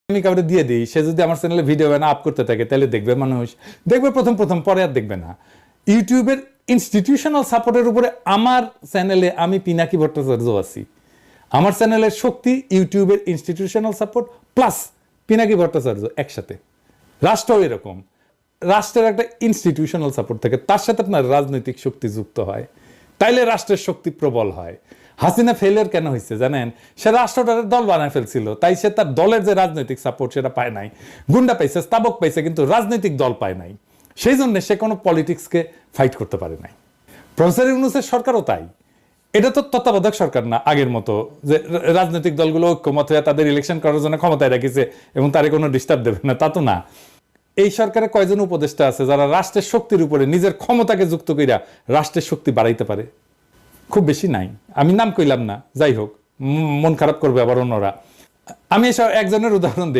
আমি কাউকে দিয়ে দিই, সে যদি আমার চ্যানেলে ভিডিও বানা আপ করতে থাকে তাহলে দেখবে মানুষ, দেখবে প্রথম পরে আর দেখবে না। ইউটিউবের ইনস্টিটিউশনাল সাপোর্টের উপরে আমার চ্যানেলে আমি পিনাকি ভট্টাচার্য আছি। আমার চ্যানেলের শক্তি ইউটিউবের institutional support plus Pinaki Bhattacharya একসাথে। রাষ্ট্রও এরকম, রাষ্ট্রের একটা ইনস্টিটিউশনাল সাপোর্ট থাকে, তার সাথে আপনার রাজনৈতিক শক্তি যুক্ত হয়, তাইলে রাষ্ট্রের শক্তি প্রবল হয়। হাসিনা ফেলিয়ার কেন হয়েছে জানেন? সে রাষ্ট্রটার দল বানায় ফেলছিল, তাই সে তার দলের যে রাজনৈতিক সাপোর্ট সেটা পায় নাই। গুন্ডা পাইছে, স্তাবক পাইছে, কিন্তু রাজনৈতিক দল পায় নাই। সেই জন্য সে কোনো পলিটিক্সকে ফাইট করতে পারে নাই। প্রফেসর ইউনূসের সরকারও তাই। এটা তো তত্ত্বাবধায়ক সরকার না আগের মতো যে রাজনৈতিক দলগুলো ঐক্যমত হয়ে তাদের ইলেকশন করার জন্য ক্ষমতায় রেখেছে এবং তারে কোনো ডিস্টার্ব দেবে না, তা তো না। এই সরকারে কয়জন উপদেষ্টা আছে যারা রাষ্ট্রের শক্তির উপরে নিজের ক্ষমতাকে যুক্ত কইরা রাষ্ট্রের শক্তি বাড়াইতে পারে? খুব বেশি নাই। আমি নাম কইলাম না, যাই হোক, মন খারাপ করবে আবার অন্যরা। আমি এসব একজনের উদাহরণ দিই।